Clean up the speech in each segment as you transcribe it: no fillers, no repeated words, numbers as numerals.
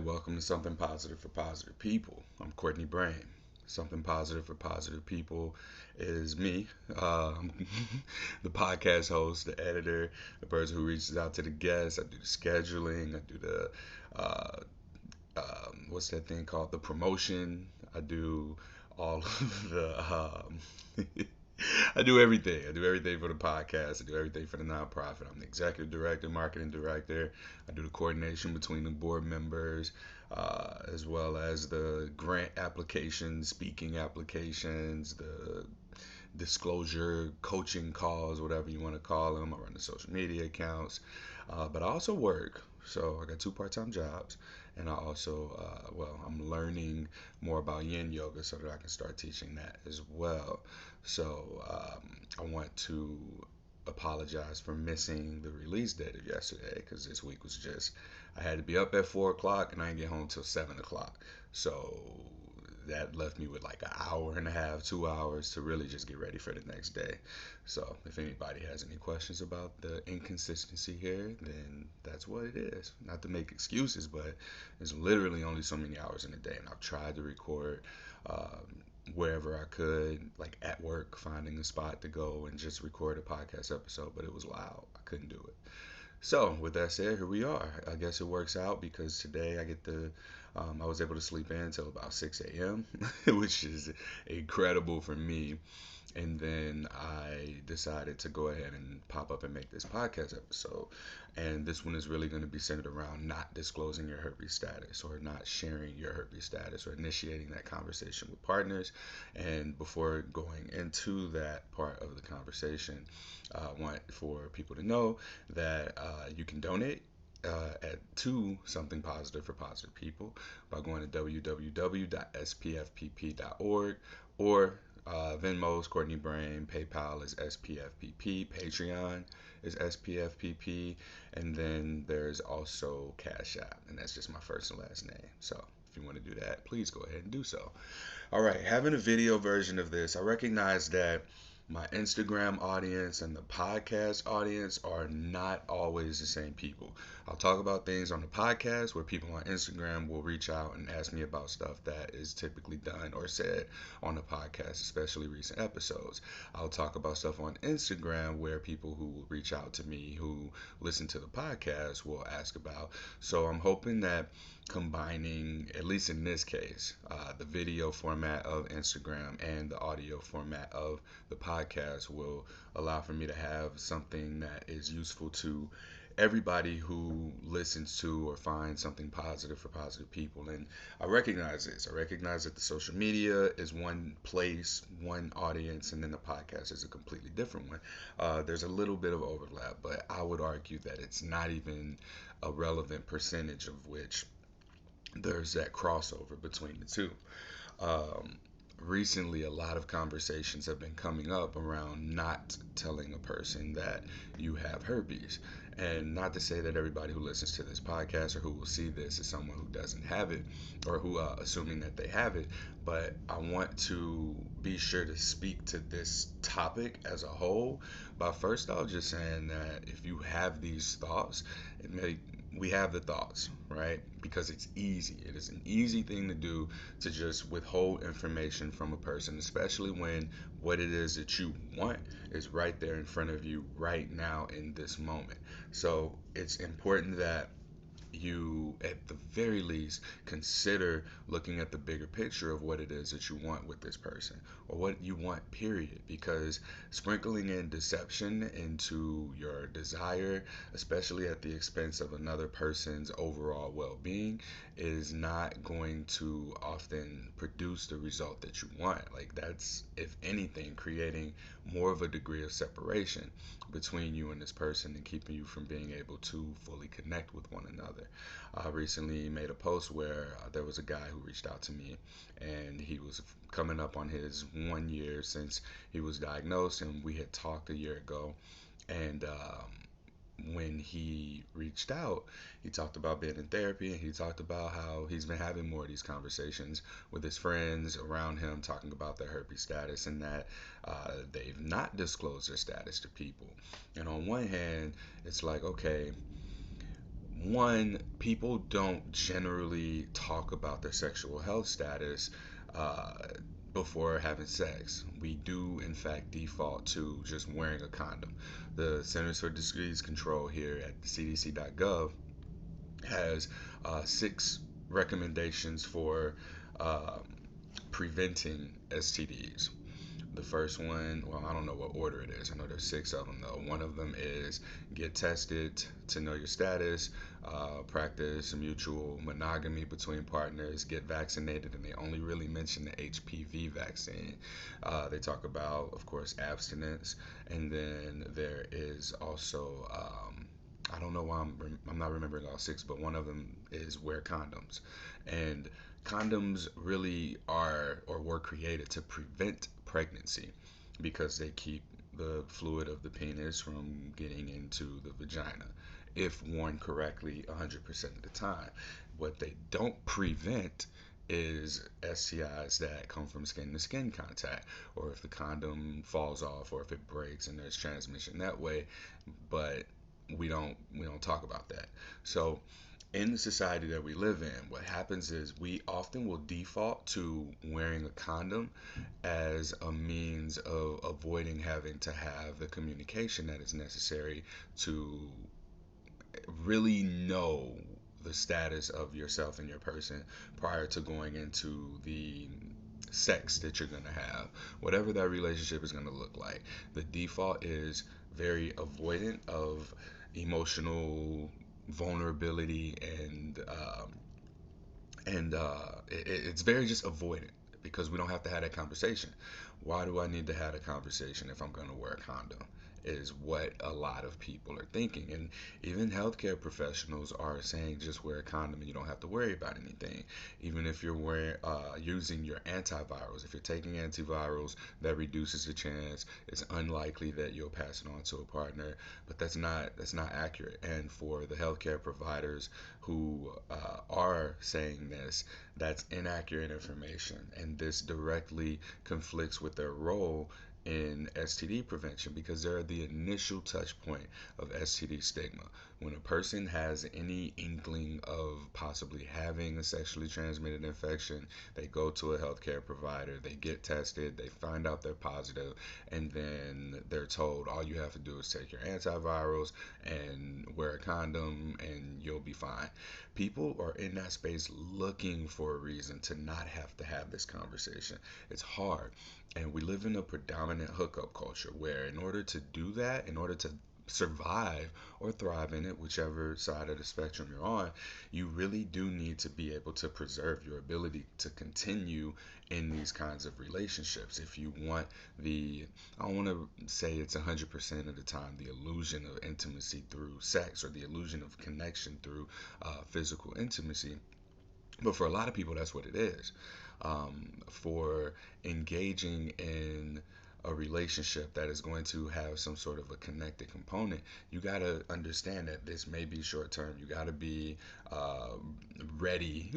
welcome to Something Positive for Positive People. I'm Courtney Brain. Something Positive for Positive People is me, the podcast host, the editor, the person who reaches out to the guests. I do the scheduling, I do the, what's that thing called? The promotion. I do all of I do everything. I do everything for the podcast. I do everything for the nonprofit. I'm the executive director, marketing director. I do the coordination between the board members, as well as the grant applications, speaking applications, the disclosure, coaching calls, whatever you want to call them. I run the social media accounts, but I also work. So I got two part-time jobs, and I also, I'm learning more about Yin Yoga so that I can start teaching that as well. So I want to apologize for missing the release date of yesterday because this week was just I had to be up at 4 o'clock and I didn't get home till 7 o'clock. So that left me with like an hour and a half, 2 hours to really just get ready for the next day. So if anybody has any questions about the inconsistency here, then that's what it is. Not to make excuses, but there's literally only so many hours in a day, and I've tried to record wherever I could, like at work, finding a spot to go and just record a podcast episode, but it was loud. I couldn't do it. So, with that said, here we are. I guess it works out because today I was able to sleep in until about 6 a.m., which is incredible for me. And then I decided to go ahead and pop up and make this podcast episode. And this one is really going to be centered around not disclosing your herpes status or not sharing your herpes status or initiating that conversation with partners. And before going into that part of the conversation, I want for people to know that you can donate to Something Positive for Positive People by going to www.spfpp.org or Venmo is Courtney Brain, PayPal is SPFPP, Patreon is SPFPP, and then there's also Cash App, and that's just my first and last name. So if you want to do that, please go ahead and do so. All right, having a video version of this, I recognize that my Instagram audience and the podcast audience are not always the same people. I'll talk about things on the podcast where people on Instagram will reach out and ask me about stuff that is typically done or said on the podcast, especially recent episodes. I'll talk about stuff on Instagram where people who will reach out to me who listen to the podcast will ask about. So I'm hoping that combining, at least in this case, the video format of Instagram and the audio format of the podcast will allow for me to have something that is useful to everybody who listens to or finds something positive for positive people. And I recognize this. I recognize that the social media is one place, one audience, and then the podcast is a completely different one. There's a little bit of overlap, but I would argue that it's not even a relevant percentage of which there's that crossover between the two. Um, Recently, a lot of conversations have been coming up around not telling a person that you have herpes. And not to say that everybody who listens to this podcast or who will see this is someone who doesn't have it or who, assuming that they have it, but I want to be sure to speak to this topic as a whole by first off just saying that if you have these thoughts, it may we have the thoughts, right? Because it's easy. It is an easy thing to do to just withhold information from a person, especially when what it is that you want is right there in front of you right now in this moment. So it's important that you at the very least consider looking at the bigger picture of what it is that you want with this person or what you want, period, because sprinkling in deception into your desire, especially at the expense of another person's overall well-being, is not going to often produce the result that you want. Like, that's, if anything, creating more of a degree of separation between you and this person and keeping you from being able to fully connect with one another. I recently made a post where there was a guy who reached out to me, and he was coming up on his 1 year since he was diagnosed, and we had talked a year ago. And when he reached out, he talked about being in therapy, and he talked about how he's been having more of these conversations with his friends around him, talking about their herpes status and that they've not disclosed their status to people. And on one hand, it's like, okay, One, people don't generally talk about their sexual health status uh, before having sex. We do, in fact, default to just wearing a condom. The Centers for Disease Control here at cdc.gov has six recommendations for uh, preventing STDs. The first one, well, I don't know what order it is. I know there's six of them though. One of them is get tested to know your status, practice mutual monogamy between partners, get vaccinated, and they only really mention the HPV vaccine. They talk about, of course, abstinence, and then there is also I don't know why I'm not remembering all six, but one of them is wear condoms, and condoms really are or were created to prevent pregnancy because they keep the fluid of the penis from getting into the vagina if worn correctly 100% of the time. What they don't prevent is STIs that come from skin to skin contact, or if the condom falls off, or if it breaks and there's transmission that way. But we don't talk about that. So in the society that we live in, what happens is we often will default to wearing a condom as a means of avoiding having to have the communication that is necessary to really know the status of yourself and your person prior to going into the sex that you're going to have, whatever that relationship is going to look like. The default is very avoidant of emotional vulnerability it's very just avoidant because we don't have to have that conversation. Why do I need to have a conversation if I'm going to wear a condom? Is what a lot of people are thinking. And even healthcare professionals are saying just wear a condom and you don't have to worry about anything. Even if you're using your antivirals, if you're taking antivirals, that reduces the chance. It's unlikely that you'll pass it on to a partner, but that's not accurate. And for the healthcare providers who are saying this, that's inaccurate information, and this directly conflicts with their role in STD prevention because they're the initial touch point of STD stigma. When a person has any inkling of possibly having a sexually transmitted infection, they go to a healthcare provider, they get tested, they find out they're positive, and then they're told all you have to do is take your antivirals and wear a condom and you'll be fine. People are in that space looking for a reason to not have to have this conversation. It's hard. And we live in a predominant hookup culture where, in order to do that, in order to survive or thrive in it, whichever side of the spectrum you're on, you really do need to be able to preserve your ability to continue in these kinds of relationships. If you want I don't want to say it's 100% of the time, the illusion of intimacy through sex or the illusion of connection through physical intimacy, but for a lot of people, that's what it is. For engaging in a relationship that is going to have some sort of a connected component, you got to understand that this may be short term. You got to be uh, ready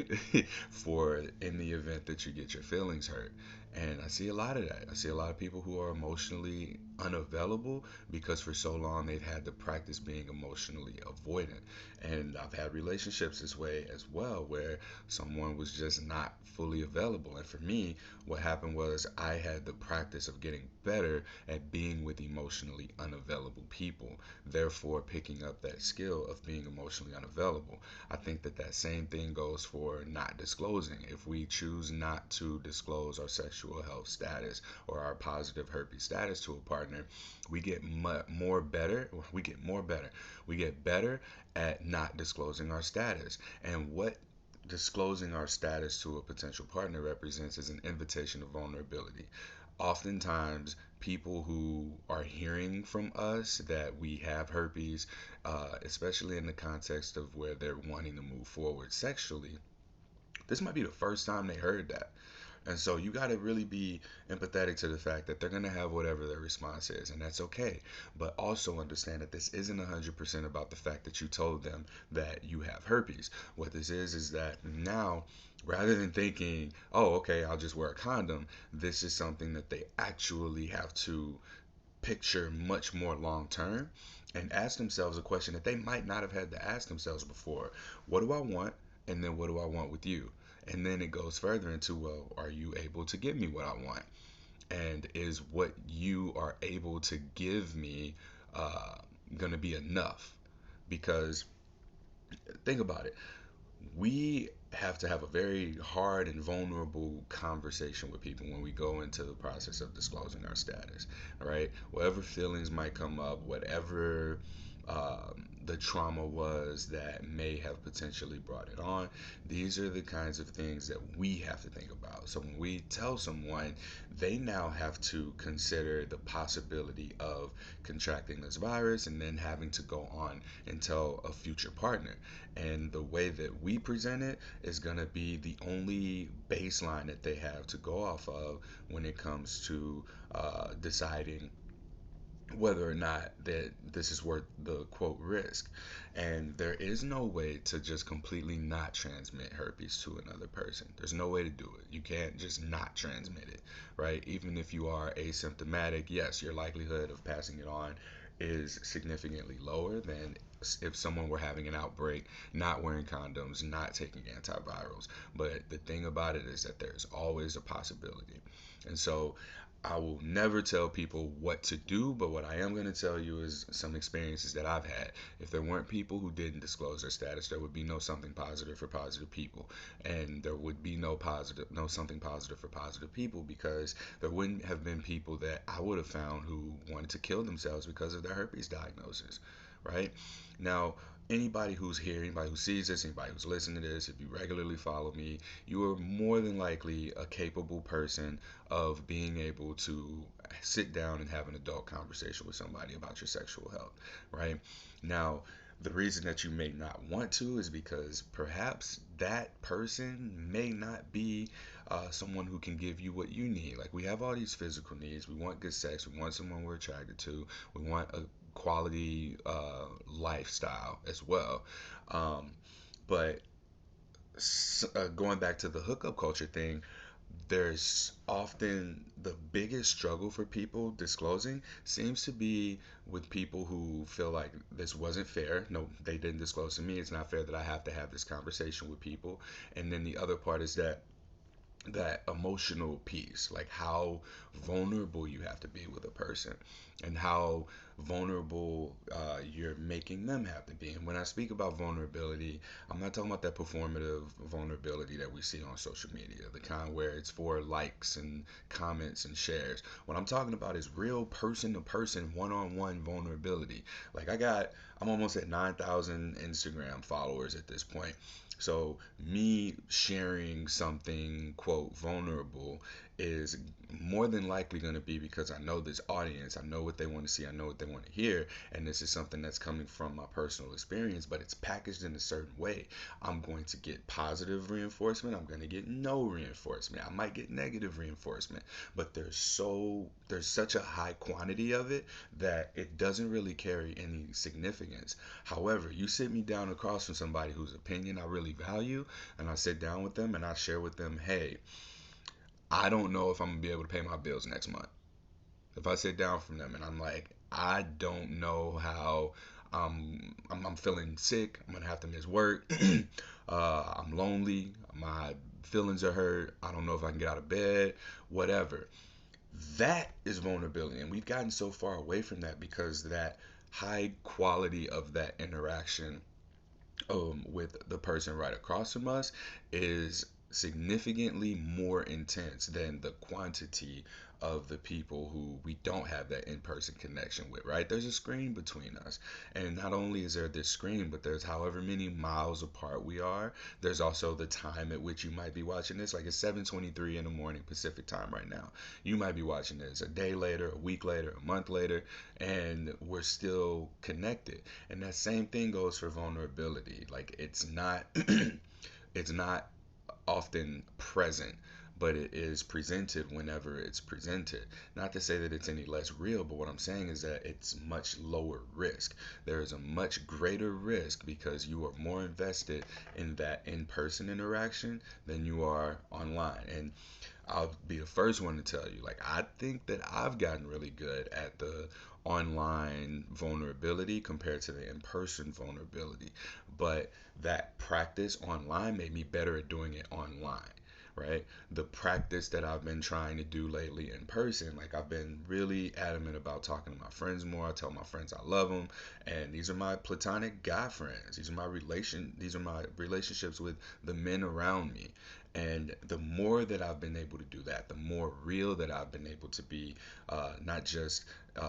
for in the event that you get your feelings hurt. And I see a lot of that. I see a lot of people who are emotionally unavailable because for so long they've had to practice being emotionally avoidant. And I've had relationships this way as well, where someone was just not fully available. And for me, what happened was I had the practice of getting better at being with emotionally unavailable people, therefore picking up that skill of being emotionally unavailable. I think that that same thing goes for not disclosing. If we choose not to disclose our sexual health status or our positive herpes status to a partner, we get more better. We get more better. We get better at not disclosing our status. And what disclosing our status to a potential partner represents is an invitation of vulnerability. Oftentimes, people who are hearing from us that we have herpes, especially in the context of where they're wanting to move forward sexually, this might be the first time they heard that. And so you got to really be empathetic to the fact that they're going to have whatever their response is, and that's okay. But also understand that this isn't 100% about the fact that you told them that you have herpes. What this is that now, rather than thinking, oh, okay, I'll just wear a condom, this is something that they actually have to picture much more long term and ask themselves a question that they might not have had to ask themselves before. What do I want? And then what do I want with you? And then it goes further into, well, are you able to give me what I want? And is what you are able to give me uh, going to be enough? Because think about it, we have to have a very hard and vulnerable conversation with people when we go into the process of disclosing our status. All right, whatever feelings might come up, whatever the trauma was that may have potentially brought it on, these are the kinds of things that we have to think about. So when we tell someone, they now have to consider the possibility of contracting this virus and then having to go on and tell a future partner. And the way that we present it is going to be the only baseline that they have to go off of when it comes to deciding whether or not that this is worth the quote risk. And there is no way to just completely not transmit herpes to another person. There's no way to do it. You can't just not transmit it, right? Even if you are asymptomatic, yes, your likelihood of passing it on is significantly lower than if someone were having an outbreak, not wearing condoms, not taking antivirals. But the thing about it is that there's always a possibility. And so I will never tell people what to do, but what I am going to tell you is some experiences that I've had. If there weren't people who didn't disclose their status, there would be no something positive for positive people, and there would be no something positive for positive people, because there wouldn't have been people that I would have found who wanted to kill themselves because of their herpes diagnosis, right? Now, anybody who's here, anybody who sees this, anybody who's listening to this, if you regularly follow me, you are more than likely a capable person of being able to sit down and have an adult conversation with somebody about your sexual health, right? Now, the reason that you may not want to is because perhaps that person may not be someone who can give you what you need. Like, we have all these physical needs. We want good sex. We want someone we're attracted to. We want a quality lifestyle as well. Um, but going back to the hookup culture thing, there's often the biggest struggle for people disclosing seems to be with people who feel like this wasn't fair. No, they didn't disclose to me. It's not fair that I have to have this conversation with people. And then the other part is that emotional piece, like how vulnerable you have to be with a person and how vulnerable you're making them have to be. And when I speak about vulnerability, I'm not talking about that performative vulnerability that we see on social media, the kind where it's for likes and comments and shares. What I'm talking about is real person to person, one on one vulnerability. Like, I'm almost at 9,000 Instagram followers at this point. So me sharing something quote vulnerable is more than likely going to be because I know this audience, I know what they want to see, I know what they want to hear, and this is something that's coming from my personal experience, but it's packaged in a certain way. I'm going to get positive reinforcement, I'm going to get no reinforcement, I might get negative reinforcement, but there's such a high quantity of it that it doesn't really carry any significance. However, you sit me down across from somebody whose opinion I really value, and I sit down with them and I share with them, hey, I don't know if I'm gonna be able to pay my bills next month. If I sit down from them and I'm like, I don't know how, I'm feeling sick, I'm gonna have to miss work, I'm lonely, my feelings are hurt, I don't know if I can get out of bed, whatever. That is vulnerability, and we've gotten so far away from that because that high quality of that interaction with the person right across from us is significantly more intense than the quantity of the people who we don't have that in-person connection with, right? There's a screen between us. And not only is there this screen, but there's however many miles apart we are. There's also the time at which you might be watching this. Like, it's 7:23 in the morning Pacific time right now. You might be watching this a day later, a week later, a month later, and we're still connected. And that same thing goes for vulnerability. Like, it's not it's not often present but it is presented whenever it's presented. Not to say that it's any less real, but what I'm saying is that it's much lower risk. There is a much greater risk because you are more invested in that in-person interaction than you are online. And I'll be the first one to tell you, like, I think that I've gotten really good at the online vulnerability compared to the in-person vulnerability. But that practice online made me better at doing it online, right? The practice that I've been trying to do lately in person, like I've been really adamant about talking to my friends more. I tell my friends I love them, and these are my platonic guy friends. These are my relationships with the men around me. And the more that I've been able to do that, the more real that I've been able to be, not just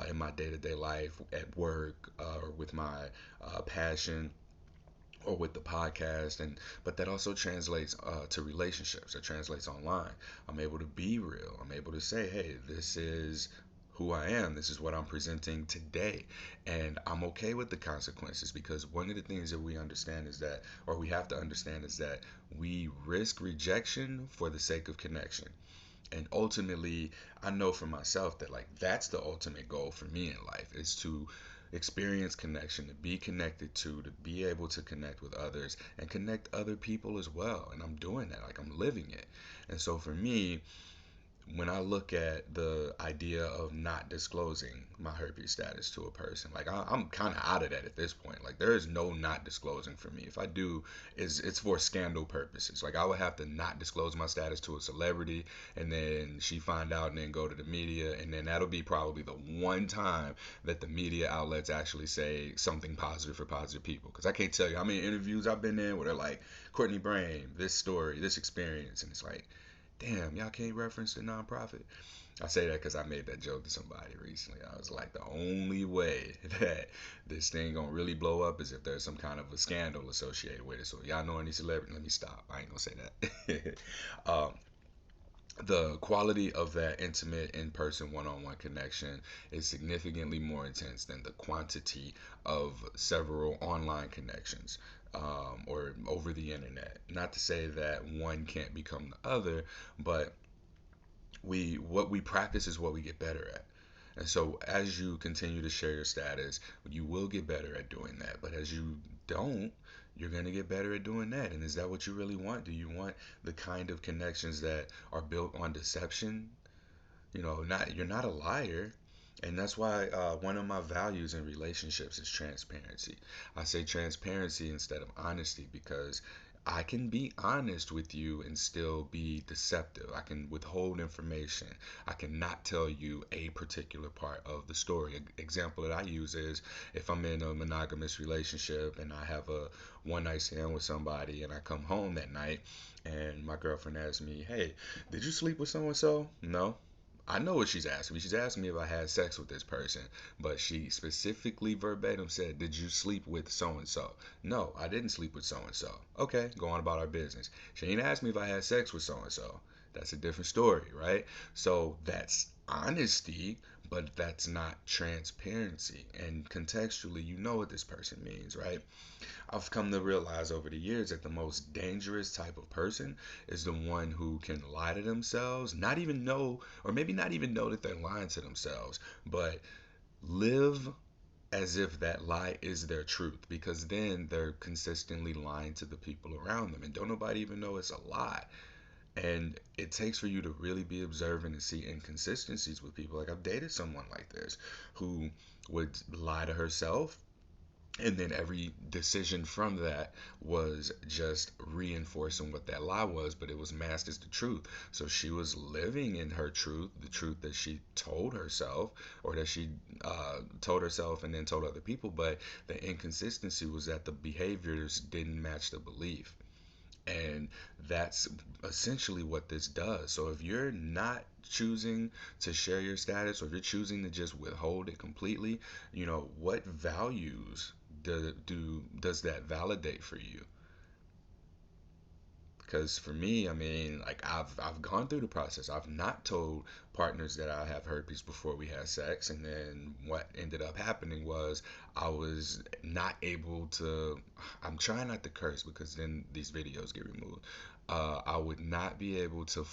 in my day-to-day life, at work, or with my passion, or with the podcast, and but that also translates to relationships. It translates online. I'm able to be real. I'm able to say, hey, this is who I am. This is what I'm presenting today, and I'm okay with the consequences, because one of the things that we understand is that, or we have to understand, is that we risk rejection for the sake of connection. And ultimately, I know for myself that, like, that's the ultimate goal for me in life, is to experience connection, to be connected to be able to connect with others and connect other people as well. And I'm doing that, like, I'm living it. And so for me, when I look at the idea of not disclosing my herpes status to a person, like, I'm kind of out of that at this point. Like, there is no not disclosing for me. If I do, it's for scandal purposes. Like, I would have to not disclose my status to a celebrity, and then she find out, and then go to the media, and then that'll be probably the one time that the media outlets actually say something positive for positive people. Because I can't tell you how many interviews I've been in where they're like, Courtney Brain, this story, this experience, and it's like, damn, y'all can't reference the nonprofit. I say that because I made that joke to somebody recently. I was like, the only way that this thing gonna really blow up is if there's some kind of a scandal associated with it. So if y'all know any celebrity, let me stop. I ain't gonna say that. um, the quality of that intimate in-person one-on-one connection is significantly more intense than the quantity of several online connections, or over the internet. Not to say that one can't become the other, but we what we practice is what we get better at. And so as you continue to share your status, you will get better at doing that. But as you don't, you're going to get better at doing that. And is that what you really want? Do you want the kind of connections that are built on deception? Not, you're not a liar. And that's why one of my values in relationships is transparency. I say transparency instead of honesty, because I can be honest with you and still be deceptive. I can withhold information. I cannot tell you a particular part of the story. An example that I use is, if I'm in a monogamous relationship and I have a one night stand with somebody, and I come home that night and my girlfriend asks me, hey, did you sleep with so and so? No. I know what she's asking me. She's asking me if I had sex with this person, but she specifically verbatim said, did you sleep with so and so? No, I didn't sleep with so and so. Okay, go on about our business. She ain't asked me if I had sex with so and so. That's a different story, right? So that's honesty, but that's not transparency. And contextually, you know what this person means, right? I've come to realize over the years that the most dangerous type of person is the one who can lie to themselves, not even know, or maybe not even know that they're lying to themselves, but live as if that lie is their truth, because then they're consistently lying to the people around them and don't nobody even know it's a lie. And it takes for you to really be observant and see inconsistencies with people. Like, I've dated someone like this who would lie to herself, and then every decision from that was just reinforcing what that lie was, but it was masked as the truth. So she was living in her truth, the truth that she told herself, or that she told herself and then told other people, but the inconsistency was that the behaviors didn't match the belief. And that's essentially what this does. So if you're not choosing to share your status, or if you're choosing to just withhold it completely, what values does that validate for you? Because for me, I mean, like, I've gone through the process. I've not told partners that I have herpes before we had sex, and then what ended up happening was I was not able to. I'm trying not to curse because then these videos get removed. I would not be able to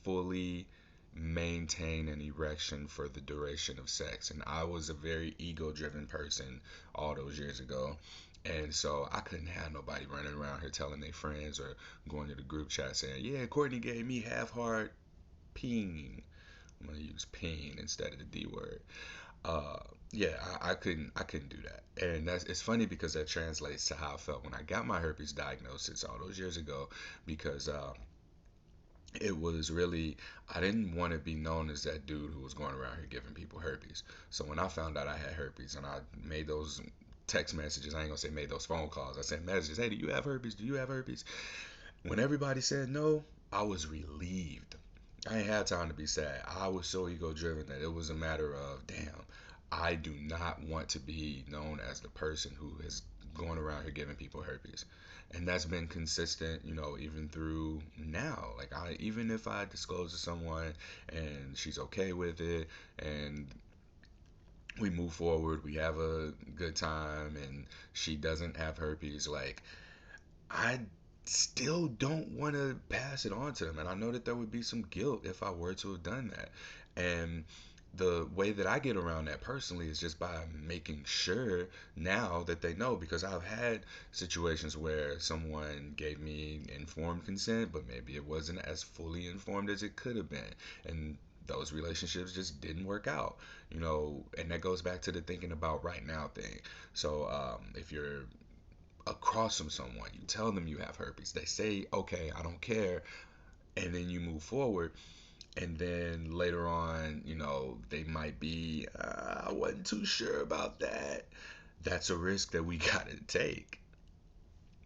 fully maintain an erection for the duration of sex. And I was a very ego driven person all those years ago. And so I couldn't have nobody running around here telling their friends or going to the group chat saying, yeah, Courtney gave me half hard peen. I'm gonna use peen instead of the D word. Uh, yeah, I couldn't do that. And that's it's funny because that translates to how I felt when I got my herpes diagnosis all those years ago because it was really I didn't want to be known as that dude who was going around here giving people herpes. So when I found out I had herpes and I made those text messages, I ain't gonna say made those phone calls. I sent messages, hey, do you have herpes? Do you have herpes? When everybody said no, I was relieved. I ain't had time to be sad. I was so ego driven that it was a matter of, damn, I do not want to be known as the person who is going around here giving people herpes. And that's been consistent, even through now. Like even if I disclose to someone and she's okay with it and we move forward, we have a good time and she doesn't have herpes, like I still don't want to pass it on to them. And I know that there would be some guilt if I were to have done that. And the way that I get around that personally is just by making sure now that they know because I've had situations where someone gave me informed consent, but maybe it wasn't as fully informed as it could have been. And those relationships just didn't work out, and that goes back to the thinking about right now thing. So if you're across from someone, you tell them you have herpes, they say, okay, I don't care, and then you move forward, and then later on, they might be, I wasn't too sure about that. That's a risk that we gotta take.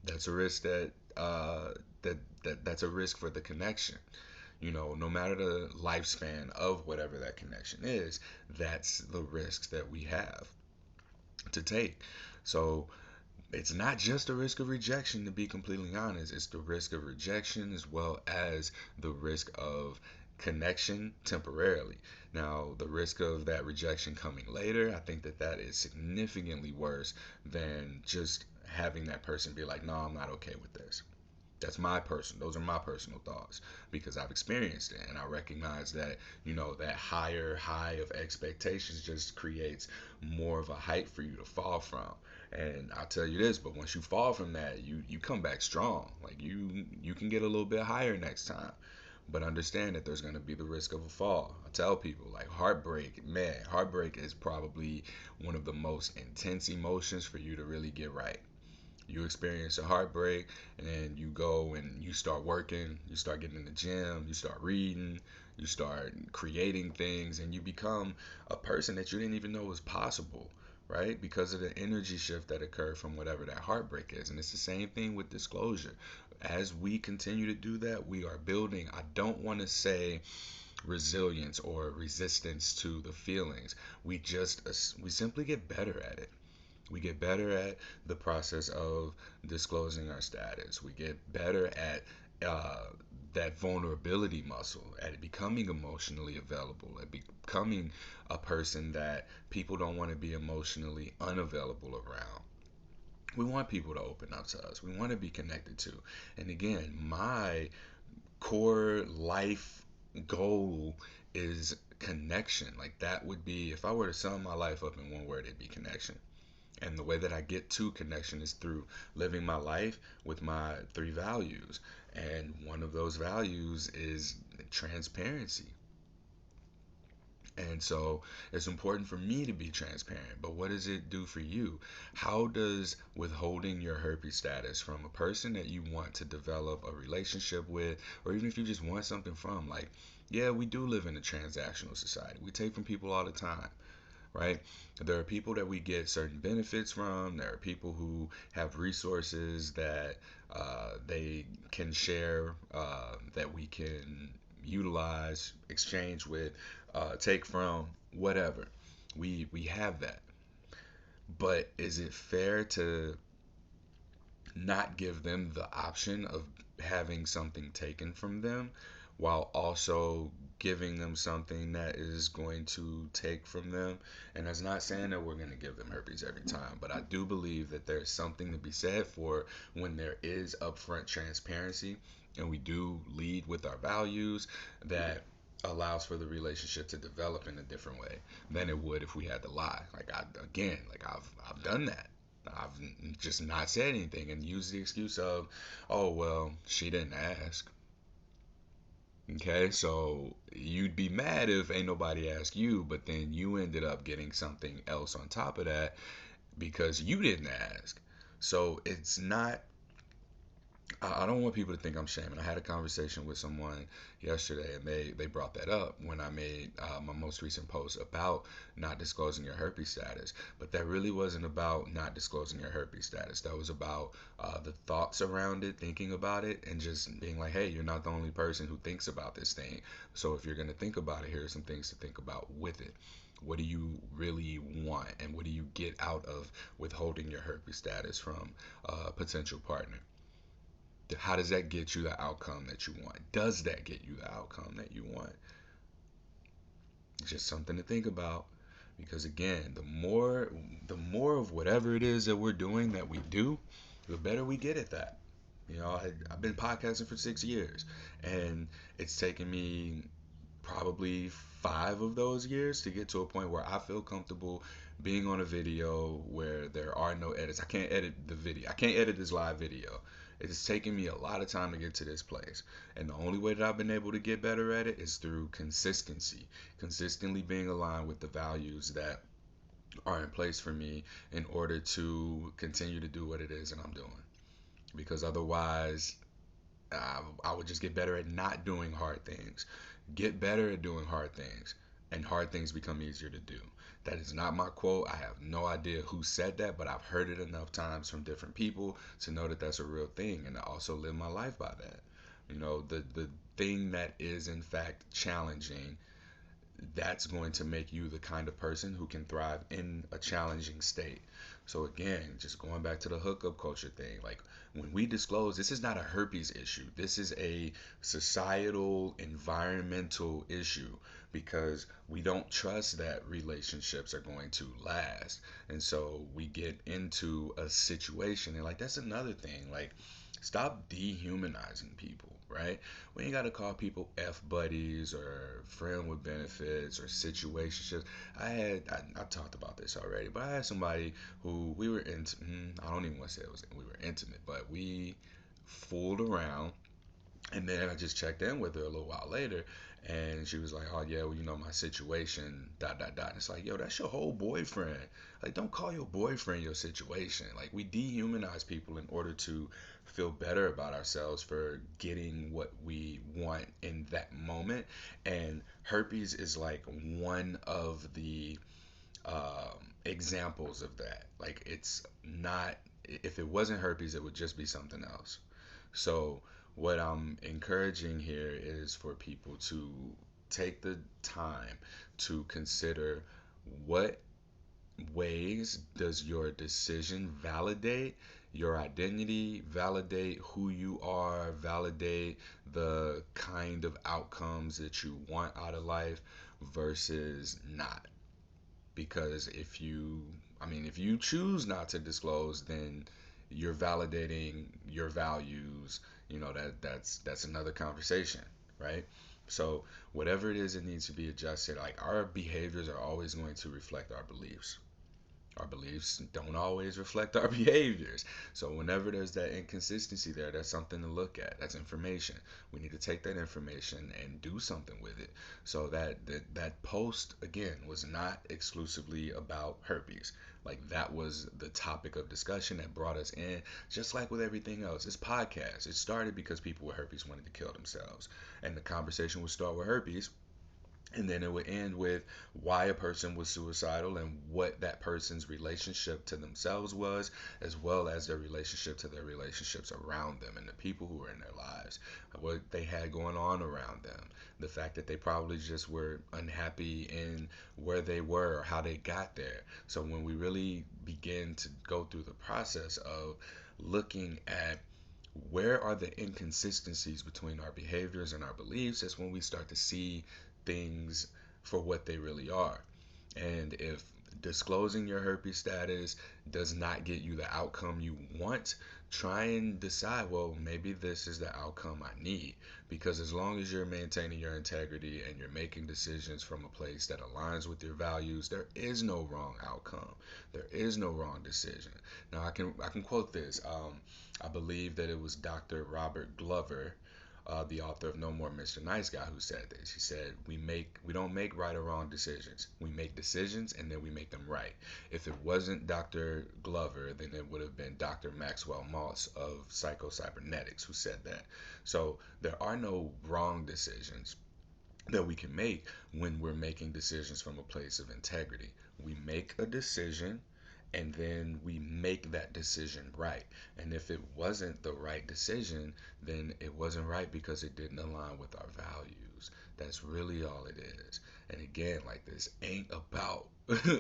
That's a risk that's a risk for the connection. No matter the lifespan of whatever that connection is, that's the risks that we have to take. So it's not just a risk of rejection, to be completely honest. It's the risk of rejection as well as the risk of connection temporarily. Now, the risk of that rejection coming later, I think that that is significantly worse than just having that person be like, no, I'm not okay with this. Those are my personal thoughts because I've experienced it and I recognize that, that higher high of expectations just creates more of a height for you to fall from. And I'll tell you this, but once you fall from that, you come back strong. Like you can get a little bit higher next time. But understand that there's going to be the risk of a fall. I tell people, like, heartbreak, man, heartbreak is probably one of the most intense emotions for you to really get right. You experience a heartbreak and you go and you start working, you start getting in the gym, you start reading, you start creating things, and you become a person that you didn't even know was possible, right? Because of the energy shift that occurred from whatever that heartbreak is. And it's the same thing with disclosure. As we continue to do that, we are building, I don't want to say resilience or resistance to the feelings. We simply get better at it. We get better at the process of disclosing our status. We get better at that vulnerability muscle, at becoming emotionally available, at becoming a person that people don't want to be emotionally unavailable around. We want people to open up to us. We want to be connected to. And again, my core life goal is connection. Like that would be, if I were to sum my life up in one word, it'd be connection. And the way that I get to connection is through living my life with my three values. And one of those values is transparency. And so it's important for me to be transparent. But what does it do for you? How does withholding your herpes status from a person that you want to develop a relationship with, or even if you just want something from, like, yeah, we do live in a transactional society. We take from people all the time, right? There are people that we get certain benefits from. There are people who have resources that they can share, that we can utilize, exchange with, take from, whatever. We have that. But is it fair to not give them the option of having something taken from them while also giving them something that is going to take from them. And that's not saying that we're going to give them herpes every time, but I do believe that there's something to be said for when there is upfront transparency and we do lead with our values that allows for the relationship to develop in a different way than it would if we had to lie. I've done that. I've just not said anything and used the excuse of, oh well, she didn't ask. Okay, so you'd be mad if ain't nobody asked you, but then you ended up getting something else on top of that because you didn't ask. So it's not, I don't want people to think I'm shaming. I had a conversation with someone yesterday, and they brought that up when I made my most recent post about not disclosing your herpes status. But that really wasn't about not disclosing your herpes status. That was about the thoughts around it, thinking about it, and just being like, hey, you're not the only person who thinks about this thing. So if you're going to think about it, here are some things to think about with it. What do you really want, and what do you get out of withholding your herpes status from a potential partner? How does that get you the outcome that you want? Does that get you the outcome that you want? Just something to think about. Because again, the more of whatever it is that we're doing that we do, the better we get at that. I've been podcasting for 6 years, and it's taken me probably 5 of those years to get to a point where I feel comfortable being on a video where there are no edits. I can't edit the video. I can't edit this live video. It's taken me a lot of time to get to this place. And the only way that I've been able to get better at it is through consistency. Consistently being aligned with the values that are in place for me in order to continue to do what it is that I'm doing. Because otherwise, I would just get better at not doing hard things. Get better at doing hard things, and hard things become easier to do. That is not my quote. I have no idea who said that, but I've heard it enough times from different people to know that that's a real thing, and to also live my life by that. The thing that is in fact challenging, that's going to make you the kind of person who can thrive in a challenging state. So again, just going back to the hookup culture thing, like when we disclose, this is not a herpes issue. This is a societal, environmental issue because we don't trust that relationships are going to last. And so we get into a situation and like that's another thing. Like stop dehumanizing people, right? We ain't gotta call people F buddies or friend with benefits or situationships. I talked about this already, but I had somebody who we were into. I don't even want to say we were intimate, but we fooled around, and then I just checked in with her a little while later, and she was like, "Oh yeah, well my situation, dot dot dot." And it's like, yo, that's your whole boyfriend. Like, don't call your boyfriend your situation. Like, we dehumanize people in order to feel better about ourselves for getting what we want in that moment. And herpes is like one of the examples of that. Like, it's not. If it wasn't herpes, it would just be something else. So, what I'm encouraging here is for people to take the time to consider what ways does your decision validate your identity, validate who you are, validate the kind of outcomes that you want out of life versus not. Because if you choose not to disclose, then you're validating your values. That's another conversation, right? So whatever it is that needs to be adjusted, like our behaviors are always going to reflect our beliefs. Our beliefs don't always reflect our behaviors. So whenever there's that inconsistency there, that's something to look at. That's information. We need to take that information and do something with it. So that post again was not exclusively about herpes. Like that was the topic of discussion that brought us in. Just like with everything else, this podcast, it started because people with herpes wanted to kill themselves, and the conversation would start with herpes, and then it would end with why a person was suicidal and what that person's relationship to themselves was, as well as their relationship to their relationships around them and the people who were in their lives, what they had going on around them, the fact that they probably just were unhappy in where they were or how they got there. So when we really begin to go through the process of looking at where are the inconsistencies between our behaviors and our beliefs, that's when we start to see things for what they really are. And if disclosing your herpes status does not get you the outcome you want, try and decide, well, maybe this is the outcome I need. Because as long as you're maintaining your integrity and you're making decisions from a place that aligns with your values, there is no wrong outcome. There is no wrong decision. Now, I can quote this. I believe that it was Dr. Robert Glover, the author of No More Mr. Nice Guy, who said this. He said, we don't make right or wrong decisions. We make decisions and then we make them right." If it wasn't Dr. Glover, then it would have been Dr. Maxwell Maltz of Psycho-Cybernetics who said that. So there are no wrong decisions that we can make when we're making decisions from a place of integrity. We make a decision and then we make that decision right. And if it wasn't the right decision, then it wasn't right because it didn't align with our values. That's really all it is. And again, like, this ain't about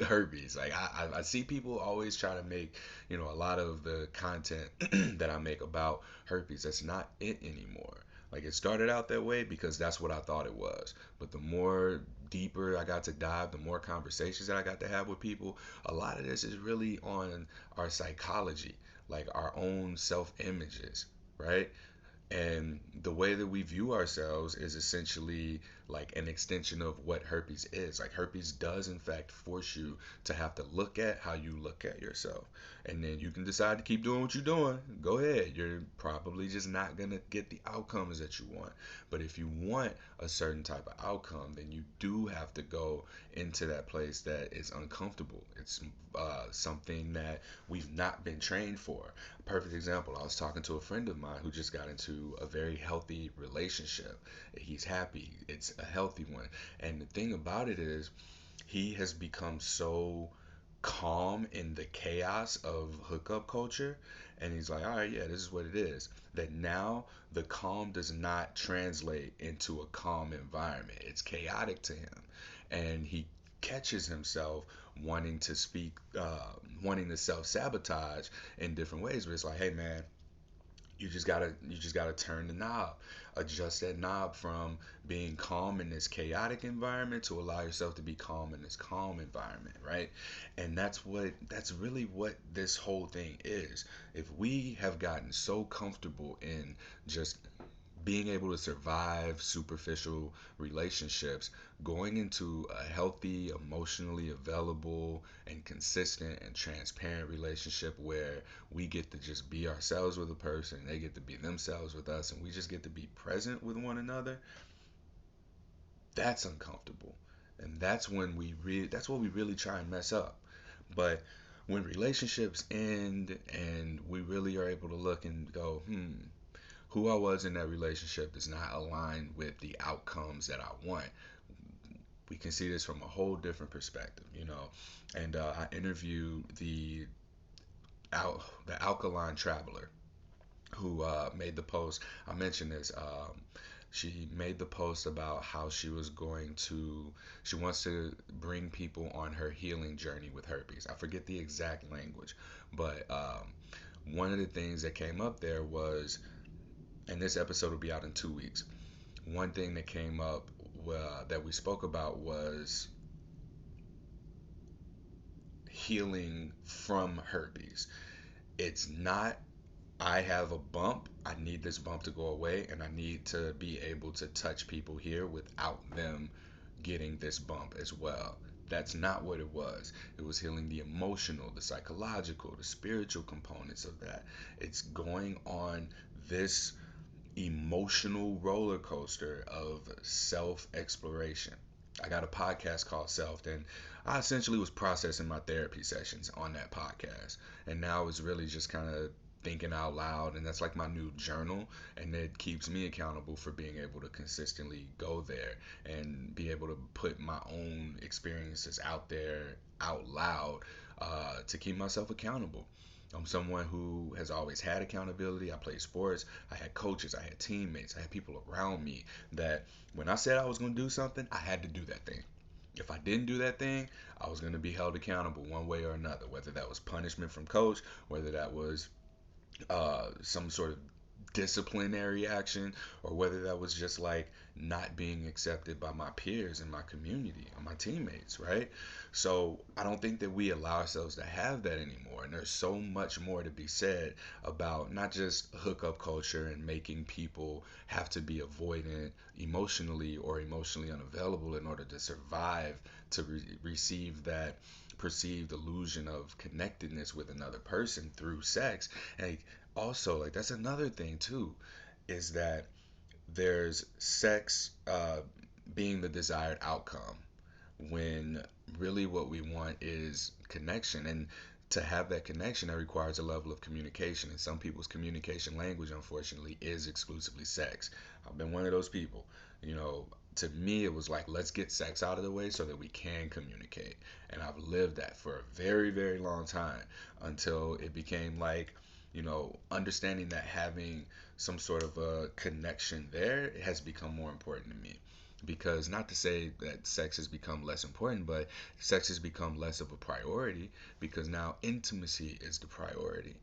herpes. Like, I see people always try to make, a lot of the content that I make about herpes. That's not it anymore. Like, it started out that way because that's what I thought it was. But the more deeper I got to dive, the more conversations that I got to have with people, a lot of this is really on our psychology, like our own self images, right? And the way that we view ourselves is essentially like an extension of what herpes is. Like, herpes does, in fact, force you to have to look at how you look at yourself. And then you can decide to keep doing what you're doing. Go ahead. You're probably just not going to get the outcomes that you want. But if you want a certain type of outcome, then you do have to go into that place that is uncomfortable. It's something that we've not been trained for. Perfect example, I was talking to a friend of mine who just got into a very healthy relationship. He's happy, it's a healthy one. And the thing about it is, he has become so calm in the chaos of hookup culture. And he's like, all right, yeah, this is what it is. That now the calm does not translate into a calm environment. It's chaotic to him. And he catches himself wanting to wanting to self sabotage in different ways. But it's like, hey, man, you just gotta turn the knob, adjust that knob from being calm in this chaotic environment to allow yourself to be calm in this calm environment, right? And that's really what this whole thing is. If we have gotten so comfortable in just being able to survive superficial relationships, going into a healthy, emotionally available, and consistent and transparent relationship where we get to just be ourselves with a person, they get to be themselves with us, and we just get to be present with one another, that's uncomfortable. And that's what we really try and mess up. But when relationships end and we really are able to look and go, who I was in that relationship does not align with the outcomes that I want. We can see this from a whole different perspective. And I interviewed the alkaline traveler who made the post. I mentioned this. She made the post about how she wants to bring people on her healing journey with herpes. I forget the exact language, but one of the things that came up there was, and this episode will be out in 2 weeks. One thing that came up that we spoke about was healing from herpes. It's not, I have a bump, I need this bump to go away, and I need to be able to touch people here without them getting this bump as well. That's not what it was. It was healing the emotional, the psychological, the spiritual components of that. It's going on this emotional roller coaster of self exploration. I got a podcast called Self, and I essentially was processing my therapy sessions on that podcast. And now it's really just kind of thinking out loud, and that's like my new journal, and it keeps me accountable for being able to consistently go there and be able to put my own experiences out there out loud, to keep myself accountable. I'm someone who has always had accountability. I played sports. I had coaches. I had teammates. I had people around me that when I said I was going to do something, I had to do that thing. If I didn't do that thing, I was going to be held accountable one way or another, whether that was punishment from coach, whether that was some sort of disciplinary action, or whether that was just like not being accepted by my peers in my community and my teammates, right? So I don't think that we allow ourselves to have that anymore. And there's so much more to be said about not just hookup culture and making people have to be avoidant emotionally or emotionally unavailable in order to survive, to receive that perceived illusion of connectedness with another person through sex. And also, like, that's another thing too, is that there's sex being the desired outcome when really what we want is connection. And to have that connection, that requires a level of communication. And some people's communication language, unfortunately, is exclusively sex. I've been one of those people. You know, to me, it was like, let's get sex out of the way so that we can communicate. And I've lived that for a very, very long time until it became like, understanding that having some sort of a connection there has become more important to me. Because not to say that sex has become less important, but sex has become less of a priority because now intimacy is the priority.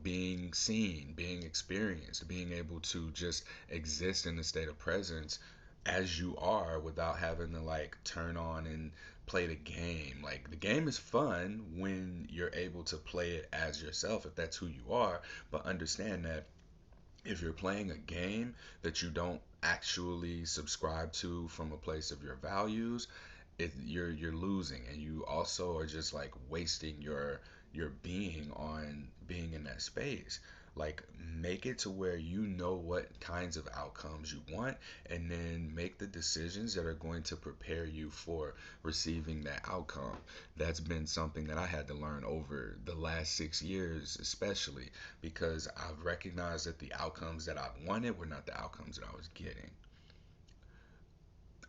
Being seen, being experienced, being able to just exist in the state of presence as you are without having to like turn on and play the game. Like the game is fun when you're able to play it as yourself if that's who you are, but understand that if you're playing a game that you don't actually subscribe to from a place of your values, you're losing, and you also are just like wasting your being on being in that space. Like, make it to where you know what kinds of outcomes you want, and then make the decisions that are going to prepare you for receiving that outcome. That's been something that I had to learn over the last 6 years, especially because I've recognized that the outcomes that I wanted were not the outcomes that I was getting.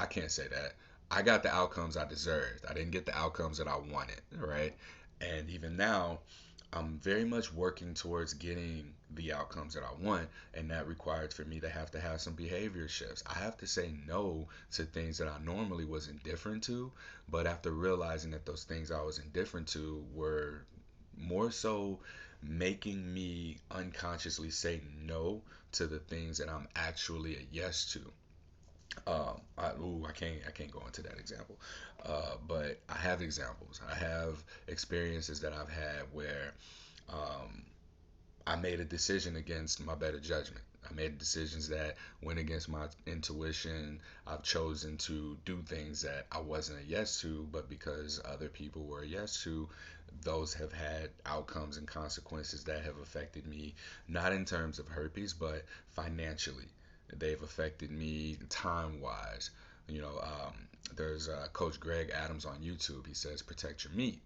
I can't say that. I got the outcomes I deserved. I didn't get the outcomes that I wanted, right? And even now, I'm very much working towards getting the outcomes that I want, and that required for me to have some behavior shifts. I have to say no to things that I normally was indifferent to, but after realizing that those things I was indifferent to were more so making me unconsciously say no to the things that I'm actually a yes to. I can't go into that example, but I have examples. I have experiences that I've had where um, I made a decision against my better judgment. I made decisions that went against my intuition. I've chosen to do things that I wasn't a yes to, but because other people were a yes to, those have had outcomes and consequences that have affected me, not in terms of herpes, but financially. They've affected me time wise. There's Coach Greg Adams on YouTube. He says, protect your meat,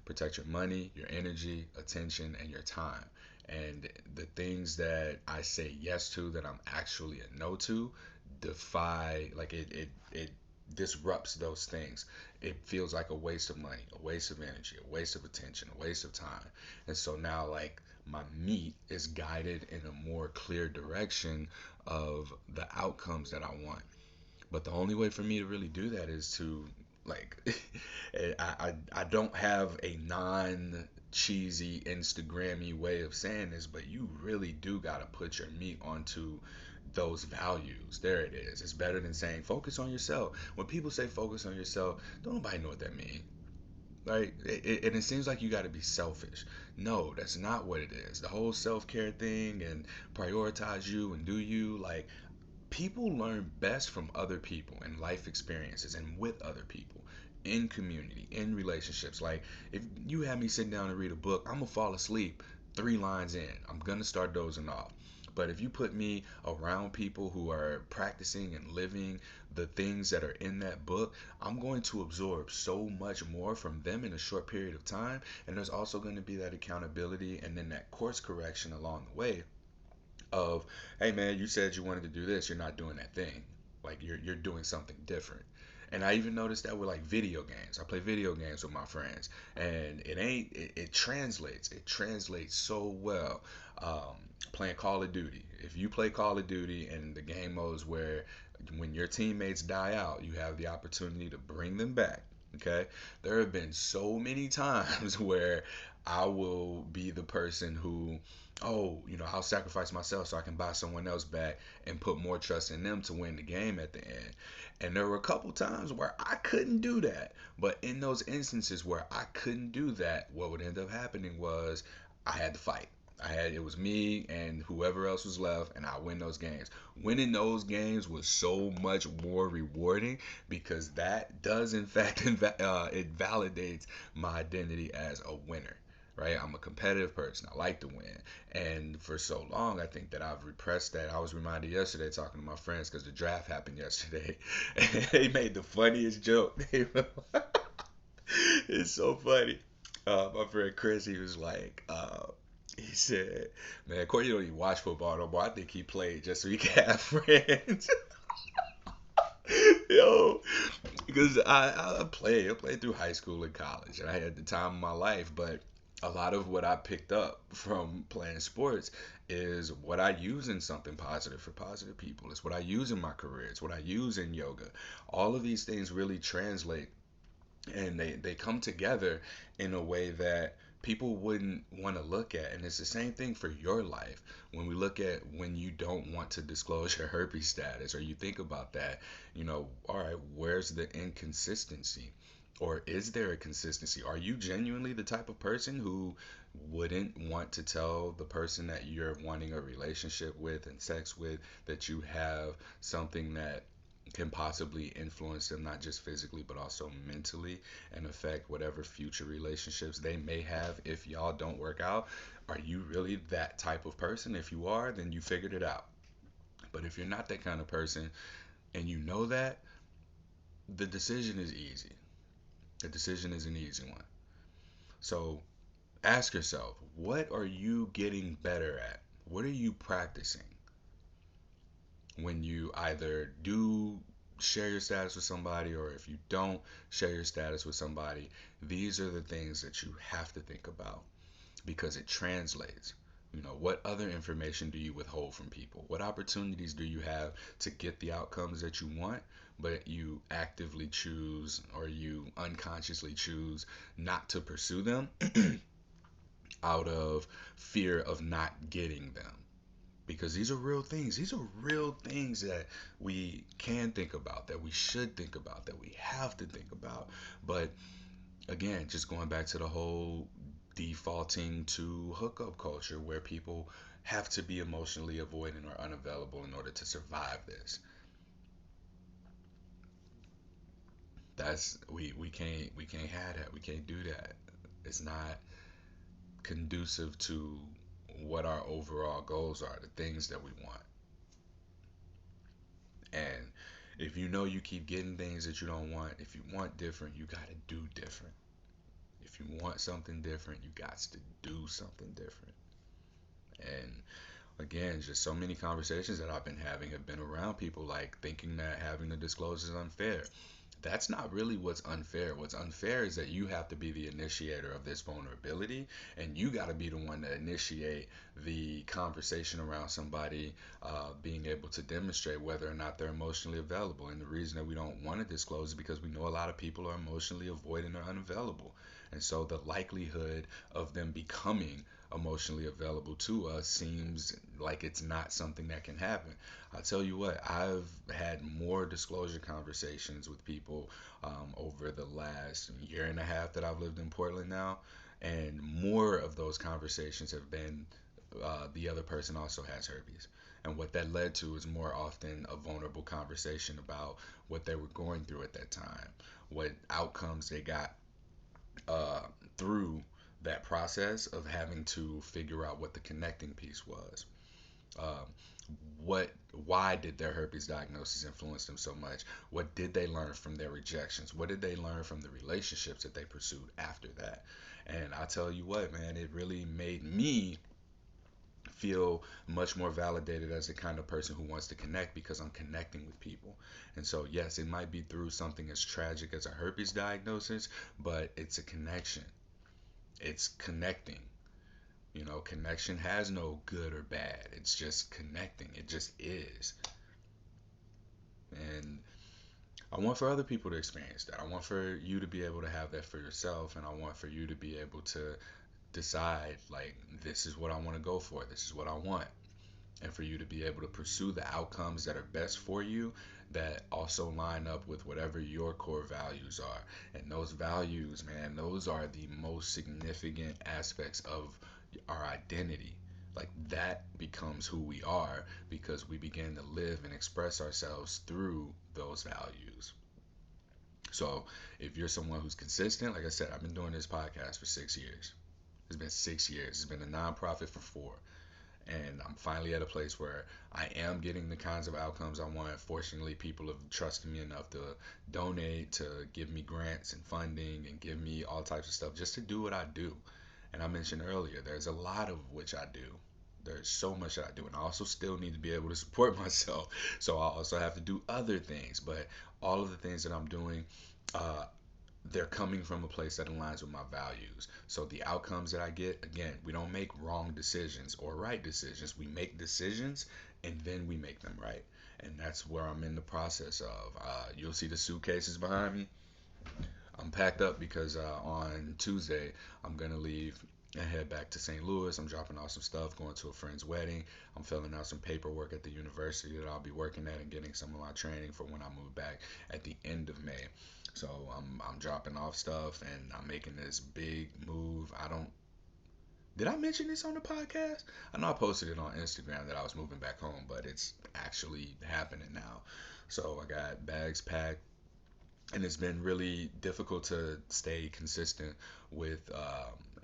protect your money, your energy, attention, and your time. And the things that I say yes to that I'm actually a no to defy, like it disrupts those things. It feels like a waste of money, a waste of energy, a waste of attention, a waste of time. And so now, like, my meat is guided in a more clear direction of the outcomes that I want. But the only way for me to really do that is to, like, I don't have a non cheesy Instagrammy way of saying this, but you really do got to put your meat onto those values. There it is. It's better than saying focus on yourself. When people say focus on yourself, don't nobody know what that means. Right? And it seems like you got to be selfish. No, that's not what it is. The whole self care thing and prioritize you and do you, like, people learn best from other people and life experiences and with other people in community, in relationships. Like, if you have me sit down and read a book, I'm gonna fall asleep 3 lines in. I'm gonna start dozing off. But if you put me around people who are practicing and living the things that are in that book, I'm going to absorb so much more from them in a short period of time. And there's also going to be that accountability and then that course correction along the way of, hey man, you said you wanted to do this, you're not doing that thing. Like, you're doing something different. And I even noticed that with like video games. I play video games with my friends, and it translates. It translates so well. Playing Call of Duty. If you play Call of Duty and the game modes where when your teammates die out, you have the opportunity to bring them back. Okay, there have been so many times where I will be the person who, oh, I'll sacrifice myself so I can buy someone else back and put more trust in them to win the game at the end. And there were a couple times where I couldn't do that. But in those instances where I couldn't do that, what would end up happening was I had to fight. It was me and whoever else was left, and I win those games. Winning those games was so much more rewarding because that does in fact it validates my identity as a winner. Right, I'm a competitive person. I like to win, and for so long, I think that I've repressed that. I was reminded yesterday talking to my friends because the draft happened yesterday, and they made the funniest joke. It's so funny. My friend Chris, he was like, he said, "Man, Corey don't even watch football no more. I think he played just so he could have friends." Yo, because I played through high school and college, and I had the time of my life. But a lot of what I picked up from playing sports is what I use in something positive for positive people. It's what I use in my career. It's what I use in yoga. All of these things really translate, and they come together in a way that people wouldn't want to look at. And it's the same thing for your life. When we look at when you don't want to disclose your herpes status, or you think about that, all right, where's the inconsistency? Or is there a consistency? Are you genuinely the type of person who wouldn't want to tell the person that you're wanting a relationship with and sex with that you have something that can possibly influence them, not just physically but also mentally, and affect whatever future relationships they may have if y'all don't work out? Are you really that type of person? If you are, then you figured it out. But if you're not that kind of person and you know that, the decision is easy. The decision is an easy one. So ask yourself, what are you getting better at? What are you practicing when you either do share your status with somebody, or if you don't share your status with somebody? These are the things that you have to think about because it translates. What other information do you withhold from people? What opportunities do you have to get the outcomes that you want, but you actively choose, or you unconsciously choose not to pursue them out of fear of not getting them? Because these are real things. These are real things that we can think about, that we should think about, that we have to think about. But again, just going back to the whole defaulting to hookup culture where people have to be emotionally avoidant or unavailable in order to survive this. We can't have that. We can't do that. It's not conducive to what our overall goals are, the things that we want. And if you know you keep getting things that you don't want, if you want different, you got to do different. If you want something different, you got to do something different. And again, just so many conversations that I've been having have been around people like thinking that having to disclose is unfair. That's not really what's unfair. What's unfair is that you have to be the initiator of this vulnerability, and you got to be the one to initiate the conversation around somebody being able to demonstrate whether or not they're emotionally available. And the reason that we don't want to disclose is because we know a lot of people are emotionally avoidant or unavailable. And so the likelihood of them becoming emotionally available to us seems like it's not something that can happen. I tell you what, I've had more disclosure conversations with people over the last year and a half that I've lived in Portland now, and more of those conversations have been the other person also has herpes. And what that led to is more often a vulnerable conversation about what they were going through at that time, what outcomes they got uh, through that process of having to figure out what the connecting piece was. Um, what Why did their herpes diagnosis influence them so much? What did they learn from their rejections? What did they learn from the relationships that they pursued after that? And I tell you what, man, it really made me feel much more validated as the kind of person who wants to connect because I'm connecting with people. And so, yes, it might be through something as tragic as a herpes diagnosis, but it's a connection. It's connecting. Connection has no good or bad. It's just connecting. It just is. And I want for other people to experience that. I want for you to be able to have that for yourself, and I want for you to be able to decide, like, this is what I want to go for, this is what I want, and for you to be able to pursue the outcomes that are best for you, that also line up with whatever your core values are. And those values, man, those are the most significant aspects of our identity. Like, that becomes who we are because we begin to live and express ourselves through those values. So if you're someone who's consistent, like I said, I've been doing this podcast for 6 years. It's been 6 years. It's been a nonprofit for four. And I'm finally at a place where I am getting the kinds of outcomes I want. Fortunately, people have trusted me enough to donate, to give me grants and funding, and give me all types of stuff just to do what I do. And I mentioned earlier, there's a lot of which I do. There's so much that I do, and I also still need to be able to support myself. So I also have to do other things. But all of the things that I'm doing, uh, they're coming from a place that aligns with my values. So the outcomes that I get, again, we don't make wrong decisions or right decisions. We make decisions and then we make them right. And that's where I'm in the process of. You'll see the suitcases behind me. I'm packed up because on Tuesday I'm gonna leave and head back to St. Louis. I'm dropping off some stuff, going to a friend's wedding. I'm filling out some paperwork at the university that I'll be working at and getting some of my training for when I move back at the end of May. So I'm dropping off stuff and I'm making this big move. I don't Did I mention this on the podcast? I know I posted it on Instagram that I was moving back home, but it's actually happening now. So I got bags packed, and it's been really difficult to stay consistent with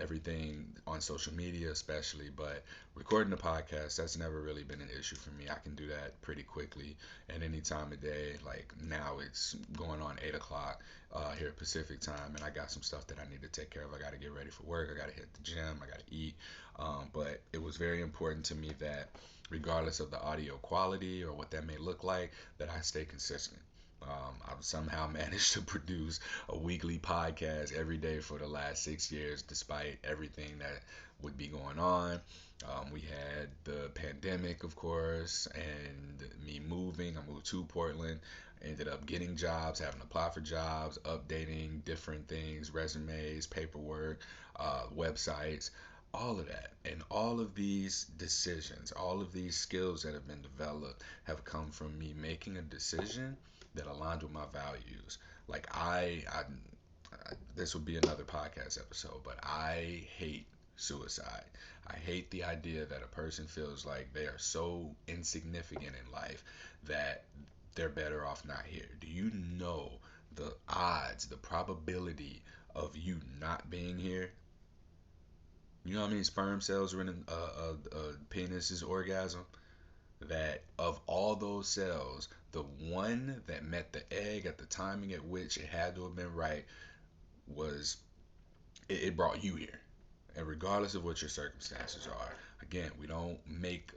everything on social media, especially. But recording the podcast, that's never really been an issue for me. I can do that pretty quickly at any time of day. Like now, it's going on 8 o'clock here at Pacific time, and I got some stuff that I need to take care of. I got to get ready for work. I got to hit the gym. I got to eat. But it was very important to me that, regardless of the audio quality or what that may look like, that I stay consistent. I've somehow managed to produce a weekly podcast every day for the last 6 years, despite everything that would be going on. We had the pandemic, of course, and me moving. I moved to Portland, ended up getting jobs, having to apply for jobs, updating different things, resumes, paperwork, websites, all of that. And all of these decisions, all of these skills that have been developed have come from me making a decision that aligned with my values. Like this would be another podcast episode, but I hate suicide. I hate the idea that a person feels like they are so insignificant in life that they're better off not here. Do you know the odds, the probability of you not being here? You know how many sperm cells are in a penis's orgasm? That of all those cells, the one that met the egg at the timing at which it had to have been right was it brought you here. And regardless of what your circumstances are, again, we don't make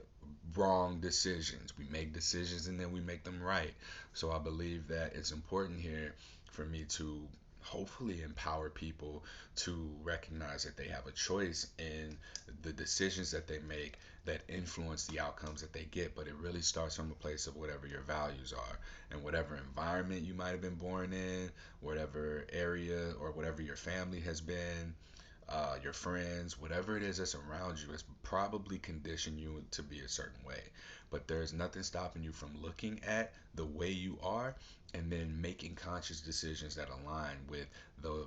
wrong decisions. We make decisions and then we make them right. So I believe that it's important here for me to hopefully empower people to recognize that they have a choice in the decisions that they make that influence the outcomes that they get. But it really starts from a place of whatever your values are and whatever environment you might have been born in, whatever area or whatever your family has been, your friends, whatever it is that's around you, it's probably conditioned you to be a certain way. But there's nothing stopping you from looking at the way you are and then making conscious decisions that align with the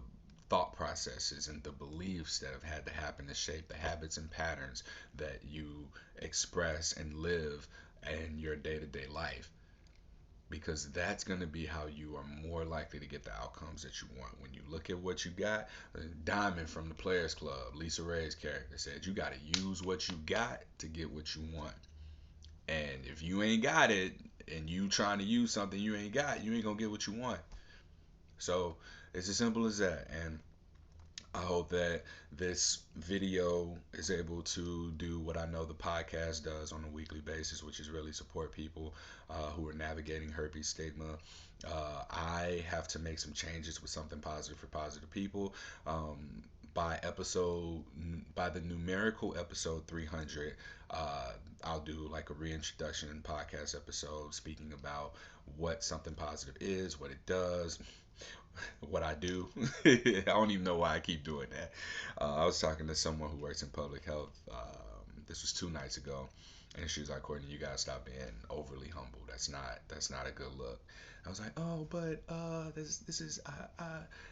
thought processes and the beliefs that have had to happen to shape the habits and patterns that you express and live in your day-to-day life, because that's going to be how you are more likely to get the outcomes that you want. When you look at what you got, Diamond from the Players Club, Lisa Ray's character, said you got to use what you got to get what you want. And if you ain't got it and you trying to use something you ain't got, you ain't going to get what you want. So it's as simple as that. And I hope that this video is able to do what I know the podcast does on a weekly basis, which is really support people who are navigating herpes stigma. I have to make some changes with something positive for positive people. by episode by the numerical episode 300, uh, I'll do like a reintroduction podcast episode speaking about what something positive is, what it does, what I do. I don't even know why I keep doing that. I was talking to someone who works in public health. This was 2 nights ago, and she was like, "Courtney, you gotta stop being overly humble. That's not a good look." I was like, "Oh, but this is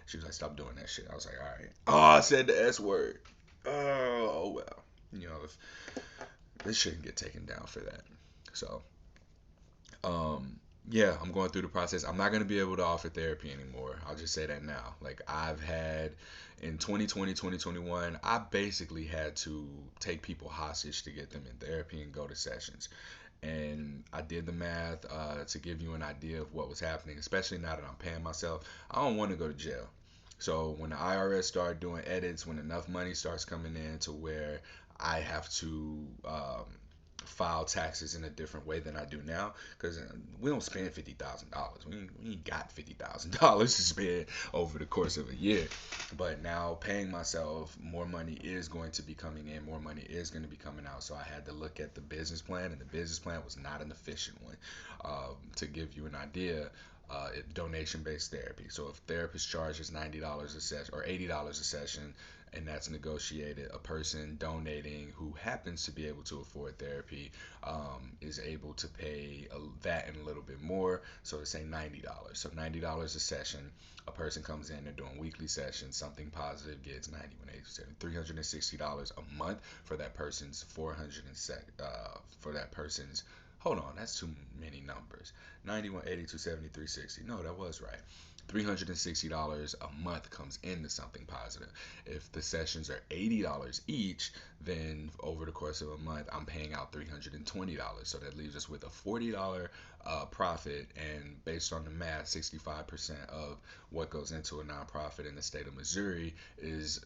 She was like, "Stop doing that shit." I was like, "All right." Oh, I said the S word. Oh well, if this shouldn't get taken down for that. So um, yeah, I'm going through the process. I'm not going to be able to offer therapy anymore. I'll just say that now. Like, I've had in 2020, 2021, I basically had to take people hostage to get them in therapy and go to sessions. And I did the math to give you an idea of what was happening, especially now that I'm paying myself. I don't want to go to jail. So when the IRS start doing edits, when enough money starts coming in to where I have to file taxes in a different way than I do now, because we don't spend $50,000. We ain't got $50,000 to spend over the course of a year. But now paying myself, more money is going to be coming in, more money is going to be coming out. So I had to look at the business plan, and the business plan was not an efficient one. To give you an idea, donation-based therapy. So if therapist charges $90 a session or $80 a session, and that's negotiated, a person donating who happens to be able to afford therapy is able to pay that and a little bit more. So to say $90. So $90 a session. A person comes in, they're doing weekly sessions. Something positive gets 9187, $360 a month for that person's 400 and for that person's. Hold on, that's too many numbers. 91, 82, 70, 360. No, that was right. $360 a month comes into something positive. If the sessions are $80 each, then over the course of a month, I'm paying out $320. So that leaves us with a $40 profit. And based on the math, 65% of what goes into a nonprofit in the state of Missouri is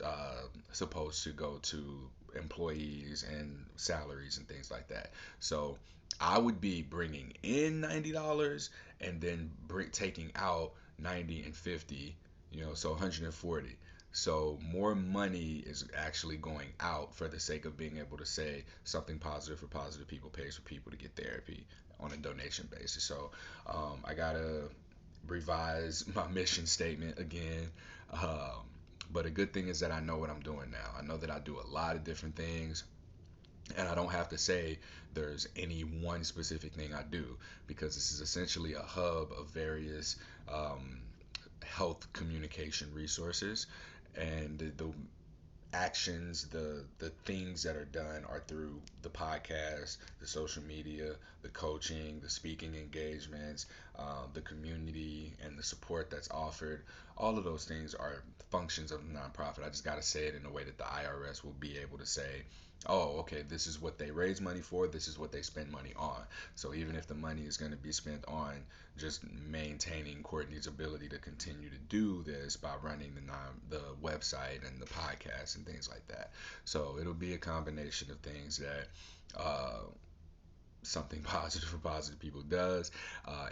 supposed to go to employees and salaries and things like that. So I would be bringing in $90 and then taking out 90 and 50, so 140. So more money is actually going out for the sake of being able to say something positive for positive people pays for people to get therapy on a donation basis. So I gotta revise my mission statement again. Um, but a good thing is that I know what I'm doing now. I know that I do a lot of different things, and I don't have to say there's any one specific thing I do, because this is essentially a hub of various um, health communication resources, and the actions, the things that are done are through the podcast, the social media, the coaching, the speaking engagements, the community, and the support that's offered. All of those things are functions of the nonprofit. I just got to say it in a way that the IRS will be able to say, oh, okay, this is what they raise money for, this is what they spend money on. So even if the money is going to be spent on just maintaining Courtney's ability to continue to do this by running the website and the podcast and things like that. So it'll be a combination of things that something positive for positive people does.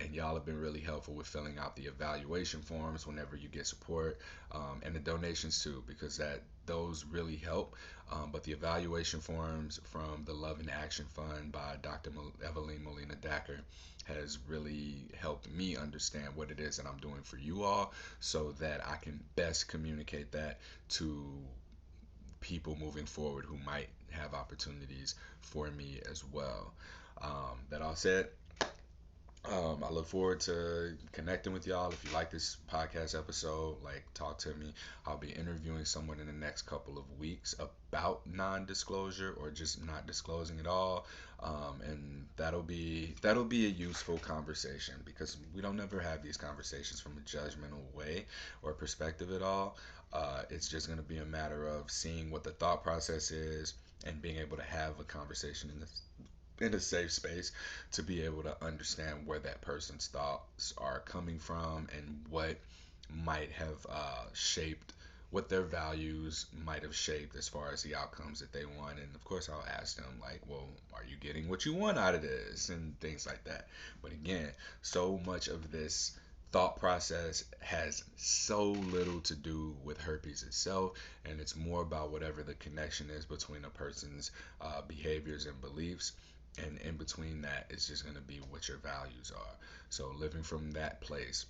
And y'all have been really helpful with filling out the evaluation forms whenever you get support, and the donations too, because those really help. But the evaluation forms from the Love and Action Fund by Dr. Evelyn Molina Dacker has really helped me understand what it is that I'm doing for you all, so that I can best communicate that to people moving forward who might have opportunities for me as well. That all said, I look forward to connecting with y'all. If you like this podcast episode, like, talk to me. I'll be interviewing someone in the next couple of weeks about non-disclosure or just not disclosing at all, and that'll be a useful conversation, because we don't ever have these conversations from a judgmental way or perspective at all. It's just going to be a matter of seeing what the thought process is and being able to have a conversation in a safe space to be able to understand where that person's thoughts are coming from, and what might have shaped what their values might have shaped as far as the outcomes that they want. And of course, I'll ask them, like, well, are you getting what you want out of this, and things like that. But again, so much of this thought process has so little to do with herpes itself, and it's more about whatever the connection is between a person's behaviors and beliefs. And in between that, it's just going to be what your values are. So living from that place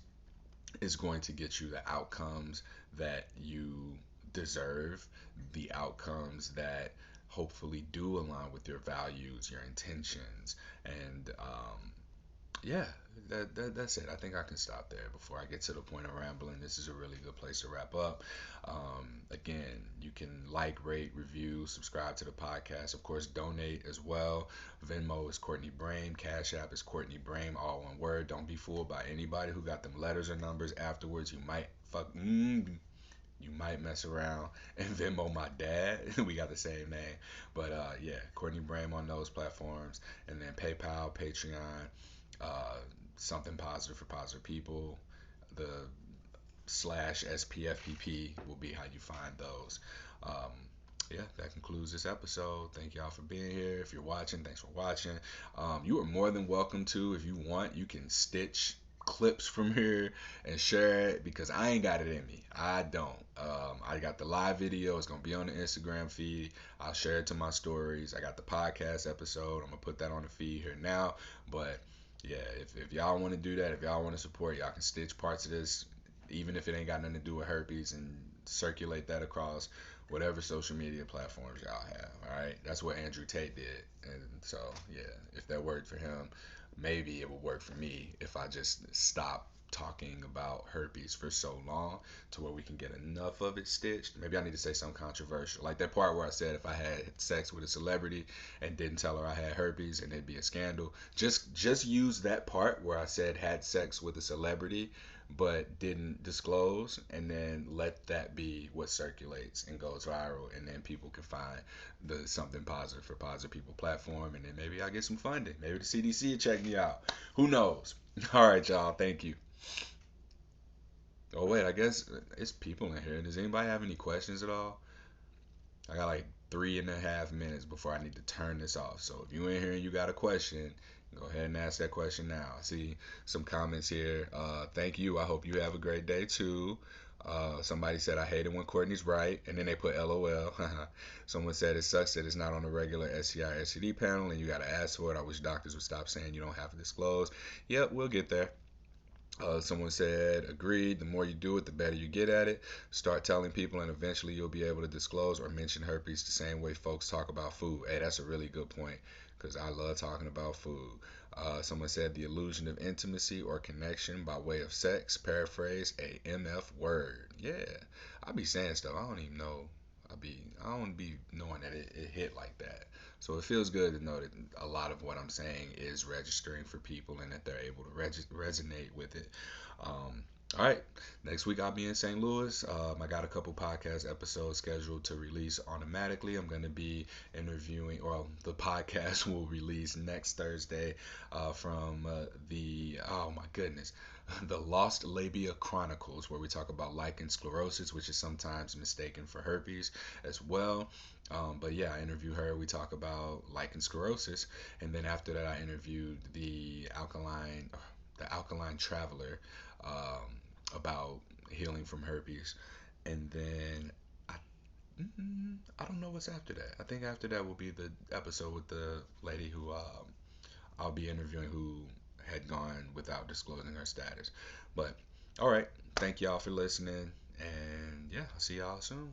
is going to get you the outcomes that you deserve, the outcomes that hopefully do align with your values, your intentions, and yeah, that's it. I think I can stop there before I get to the point of rambling. This is a really good place to wrap up. Again, you can like, rate, review, subscribe to the podcast. Of course, donate as well. Venmo is Courtney Brame. Cash App is Courtney Brame, all one word. Don't be fooled by anybody who got them letters or numbers afterwards. You might mess around and Venmo my dad. We got the same name. But yeah, Courtney Brame on those platforms. And then PayPal, Patreon, uh, something positive for positive people. The slash SPFPP will be how you find those. Um, yeah, that concludes this episode. Thank y'all for being here. If you're watching, thanks for watching. You are more than welcome to, if you want, you can stitch clips from here and share it because I ain't got it in me. I don't. I got the live video. It's going to be on the Instagram feed. I'll share it to my stories. I got the podcast episode. I'm going to put that on the feed here now. But yeah, if y'all want to do that, if y'all want to support, y'all can stitch parts of this, even if it ain't got nothing to do with herpes, and circulate that across whatever social media platforms y'all have. All right, that's what Andrew Tate did, and so yeah, if that worked for him, maybe it would work for me if I just stop talking about herpes for so long to where we can get enough of it stitched. Maybe I need to say something controversial, like that part where I said if I had sex with a celebrity and didn't tell her I had herpes and it'd be a scandal. Just use that part where I said had sex with a celebrity but didn't disclose, and then let that be what circulates and goes viral, and then people can find the something positive for positive people platform, and then maybe I get some funding. Maybe the CDC will check me out. Who knows? All right, y'all. Thank you. Oh wait, I guess it's people in here. Does anybody have any questions at all? I got like 3.5 minutes before I need to turn this off. So if you in here and you got a question, go ahead and ask that question now. I see some comments here. Thank you. I hope you have a great day too. Somebody said I hate it when Courtney's right, and then they put LOL. Someone said it sucks that it's not on the regular SCI SCD panel, and you got to ask for it. I wish doctors would stop saying you don't have to disclose. Yep, we'll get there. Someone said, agreed, the more you do it, the better you get at it. Start telling people, and eventually you'll be able to disclose or mention herpes the same way folks talk about food. Hey, that's a really good point because I love talking about food. Someone said, the illusion of intimacy or connection by way of sex. Paraphrase, a MF word. Yeah, I be saying stuff. I don't even know. I don't be knowing that it hit like that. So it feels good to know that a lot of what I'm saying is registering for people and that they're able to resonate with it. All right, next week I'll be in St. Louis. I got a couple podcast episodes scheduled to release automatically. I'm going to be interviewing, or the podcast will release next Thursday from oh my goodness, the Lost Labia Chronicles, where we talk about lichen sclerosis, which is sometimes mistaken for herpes as well. But yeah, I interview her. We talk about lichen sclerosis, and then after that, I interviewed the alkaline traveler, about healing from herpes, and then I, I don't know what's after that. I think after that will be the episode with the lady who I'll be interviewing, who had gone without disclosing her status. But all right, thank y'all for listening, and yeah, I'll see y'all soon.